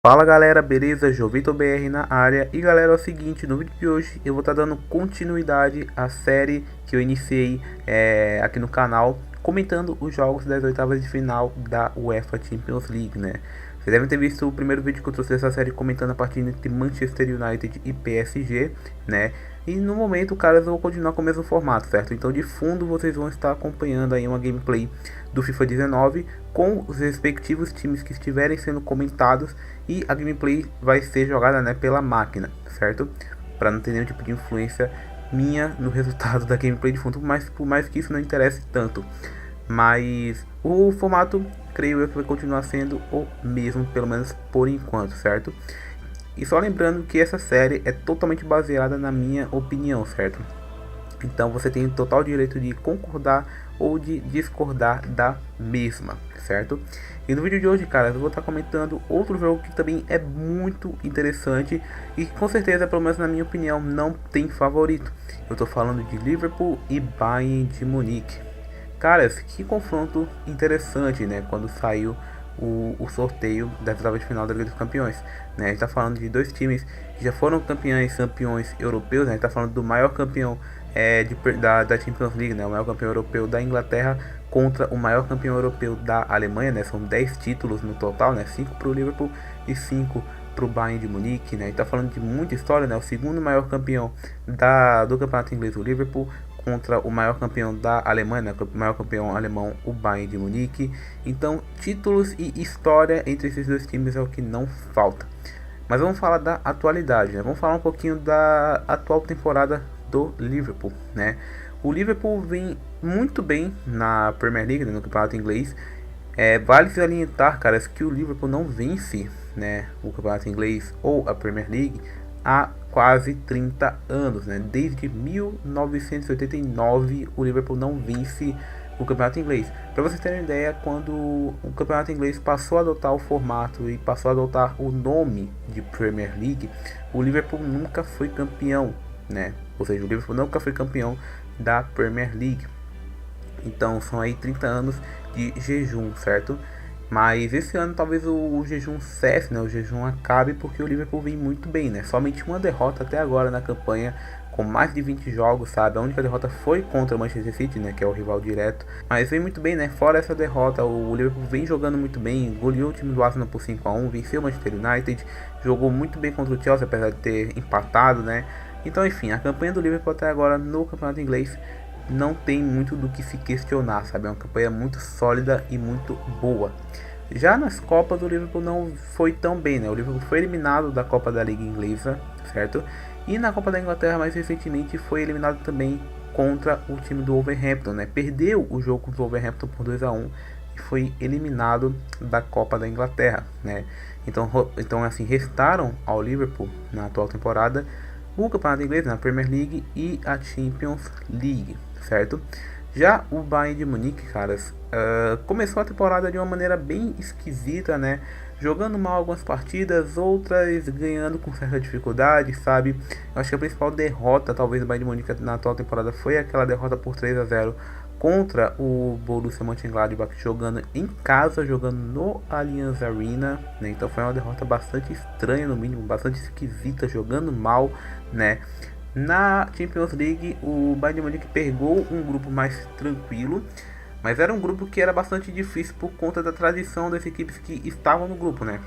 Fala galera, beleza? Jovito BR na área. E galera, é o seguinte, no vídeo de hoje eu vou estar dando continuidade à série que eu iniciei aqui no canal, comentando os jogos das oitavas de final da UEFA Champions League, né? Vocês devem ter visto o primeiro vídeo que eu trouxe dessa série comentando a partida entre Manchester United e PSG, né? E no momento, caras, eu vou continuar com o mesmo formato, certo? Então de fundo vocês vão estar acompanhando aí uma gameplay do FIFA 19 com os respectivos times que estiverem sendo comentados, e a gameplay vai ser jogada, né, pela máquina, certo? Para não ter nenhum tipo de influência minha no resultado da gameplay de fundo, mas por mais que isso não interesse tanto. Mas o formato, creio eu, que vai continuar sendo o mesmo, pelo menos por enquanto, certo? E só lembrando que essa série é totalmente baseada na minha opinião, certo? Então você tem total direito de concordar ou de discordar da mesma, certo? E no vídeo de hoje, cara, eu vou estar comentando outro jogo que também é muito interessante e que com certeza, pelo menos na minha opinião, não tem favorito. Eu tô falando de Liverpool e Bayern de Munique. Caras, que confronto interessante, né? Quando saiu o sorteio das oitavas de final da Liga dos Campeões, né? A gente tá falando de dois times que já foram campeões europeus, né? A gente tá falando do maior campeão da Champions League, né? O maior campeão europeu da Inglaterra contra o maior campeão europeu da Alemanha, né? São 10 títulos no total, né? 5 para o Liverpool e 5 para o Bayern de Munique, né? A gente tá falando de muita história, né? O segundo maior campeão do campeonato inglês, o Liverpool, contra o maior campeão da Alemanha, né, o maior campeão alemão, o Bayern de Munique. Então, títulos e história entre esses dois times é o que não falta. Mas vamos falar da atualidade, né? Vamos falar um pouquinho da atual temporada do Liverpool, né? O Liverpool vem muito bem na Premier League, né, no campeonato inglês. Vale salientar, caras, que o Liverpool não vence, né, o campeonato inglês ou a Premier League há quase 30 anos, né? Desde 1989 o Liverpool não vence o campeonato inglês. Para vocês terem ideia, quando o campeonato inglês passou a adotar o formato e passou a adotar o nome de Premier League, o Liverpool nunca foi campeão, né? Ou seja, o Liverpool nunca foi campeão da Premier League. Então são aí 30 anos de jejum, certo? Mas esse ano talvez o jejum cesse, né? O jejum acabe, porque o Liverpool vem muito bem, né? Somente uma derrota até agora na campanha, com mais de 20 jogos, sabe? A única derrota foi contra o Manchester City, né? Que é o rival direto. Mas vem muito bem, né? Fora essa derrota, o Liverpool vem jogando muito bem. Goleou o time do Arsenal por 5-1, venceu o Manchester United, jogou muito bem contra o Chelsea, apesar de ter empatado, né? Então, enfim, a campanha do Liverpool até agora no campeonato inglês não tem muito do que se questionar, sabe? É uma campanha muito sólida e muito boa. Já nas Copas, o Liverpool não foi tão bem, né? O Liverpool foi eliminado da Copa da Liga Inglesa, certo? E na Copa da Inglaterra, mais recentemente, foi eliminado também contra o time do Wolverhampton, né? Perdeu o jogo contra o Wolverhampton por 2-1 e foi eliminado da Copa da Inglaterra, né? Então assim, restaram ao Liverpool na atual temporada o campeonato inglês, na Premier League e a Champions League, certo? Já o Bayern de Munique, caras, começou a temporada de uma maneira bem esquisita, né? Jogando mal algumas partidas, outras ganhando com certa dificuldade, sabe? Eu acho que a principal derrota, talvez, do Bayern de Munique na atual temporada foi aquela derrota por 3-0 contra o Borussia Mönchengladbach, jogando em casa, jogando no Allianz Arena, né? Então foi uma derrota bastante estranha, no mínimo, bastante esquisita, jogando mal, né? Na Champions League, o Bayern de Munique pegou um grupo mais tranquilo, mas era um grupo que era bastante difícil por conta da tradição das equipes que estavam no grupo, né?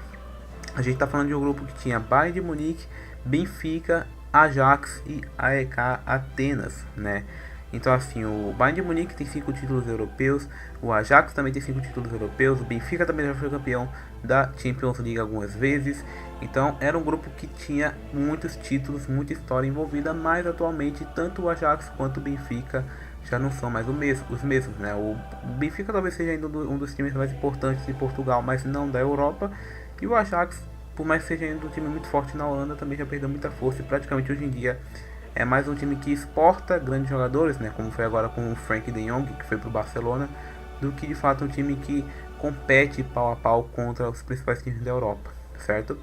A gente está falando de um grupo que tinha Bayern de Munique, Benfica, Ajax e AEK Atenas, né? Então assim, o Bayern de Munique tem 5 títulos europeus, o Ajax também tem 5 títulos europeus, o Benfica também já foi campeão da Champions League algumas vezes. Então era um grupo que tinha muitos títulos, muita história envolvida, mas atualmente tanto o Ajax quanto o Benfica já não são mais os mesmos, né? O Benfica talvez seja ainda um dos times mais importantes de Portugal, mas não da Europa, e o Ajax, por mais que seja ainda um time muito forte na Holanda, também já perdeu muita força e praticamente hoje em dia é mais um time que exporta grandes jogadores, né, como foi agora com o Frankie de Jong, que foi para o Barcelona, do que de fato um time que compete pau a pau contra os principais times da Europa, certo?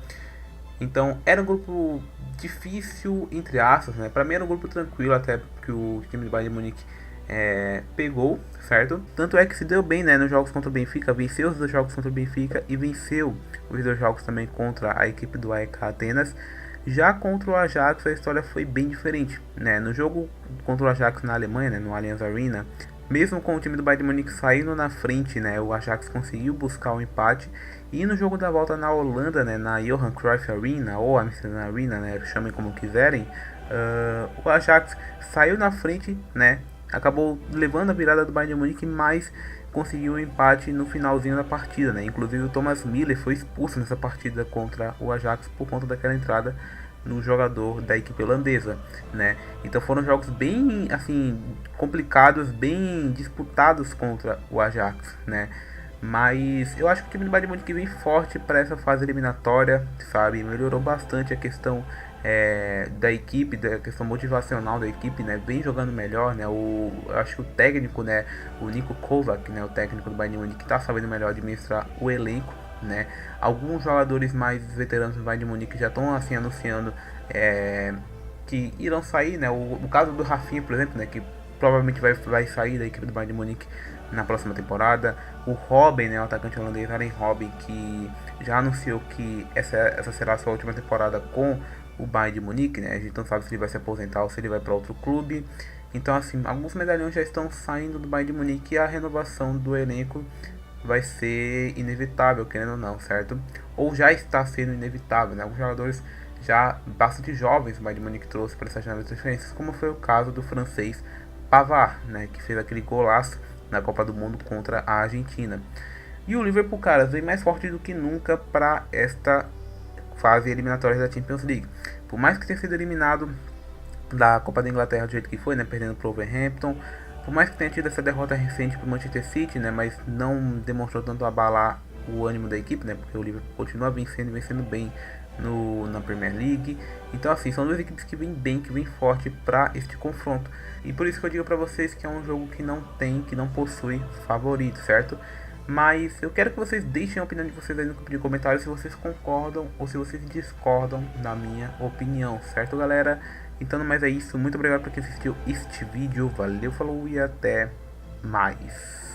Então era um grupo difícil, entre aspas, né? Para mim era um grupo tranquilo, até porque o time do Bayern de Munique pegou, certo? Tanto é que se deu bem, né, nos jogos contra o Benfica, venceu os 2 jogos contra o Benfica e venceu os 2 jogos também contra a equipe do AEK Atenas. Já contra o Ajax a história foi bem diferente, né? No jogo contra o Ajax na Alemanha, né, no Allianz Arena, mesmo com o time do Bayern de Munique saindo na frente, né, o Ajax conseguiu buscar o empate. E no jogo da volta na Holanda, né, na Johan Cruyff Arena ou Amsterdam Arena, né, chamem como quiserem, o Ajax saiu na frente, né, acabou levando a virada do Bayern de Munique, mas conseguiu o empate no finalzinho da partida, né? Inclusive o Thomas Müller foi expulso nessa partida contra o Ajax por conta daquela entrada no jogador da equipe holandesa, né? Então foram jogos bem assim complicados, bem disputados contra o Ajax, né? Mas eu acho que o time do Bayern de Munique vem forte para essa fase eliminatória, sabe? Melhorou bastante a questão da equipe, da questão motivacional da equipe, né? Vem jogando melhor, né? Eu acho que o técnico, né? O Niko Kovac, né? O técnico do Bayern de Munique está sabendo melhor administrar o elenco, né? Alguns jogadores mais veteranos do Bayern de Munique já estão assim anunciando que irão sair, né? O caso do Rafinha, por exemplo, né? Que provavelmente vai sair da equipe do Bayern de Munique na próxima temporada. O Robben, né, o atacante holandês Arjen Robben, que já anunciou que essa será a sua última temporada com o Bayern de Munique, né? A gente não sabe se ele vai se aposentar ou se ele vai para outro clube. Então, assim, alguns medalhões já estão saindo do Bayern de Munique e a renovação do elenco vai ser inevitável, querendo ou não, certo? Ou já está sendo inevitável, né? Alguns jogadores já bastante jovens o Bayern de Munique trouxe para essas novas transferências, como foi o caso do francês Pavard, né? Que fez aquele golaço na Copa do Mundo contra a Argentina. E o Liverpool, cara, vem mais forte do que nunca para esta fase eliminatória da Champions League. Por mais que tenha sido eliminado da Copa da Inglaterra do jeito que foi, né, perdendo para o Wolverhampton, por mais que tenha tido essa derrota recente para o Manchester City, né, mas não demonstrou tanto abalar o ânimo da equipe, né, porque o Liverpool continua vencendo bem na Premier League. Então, assim, são duas equipes que vêm bem, que vêm forte para este confronto. E por isso que eu digo para vocês que é um jogo que não possui favorito, certo? Mas eu quero que vocês deixem a opinião de vocês aí no campo de comentários, se vocês concordam ou se vocês discordam da minha opinião, certo, galera? Então, mais é isso. Muito obrigado por quem assistiu este vídeo. Valeu, falou e até mais.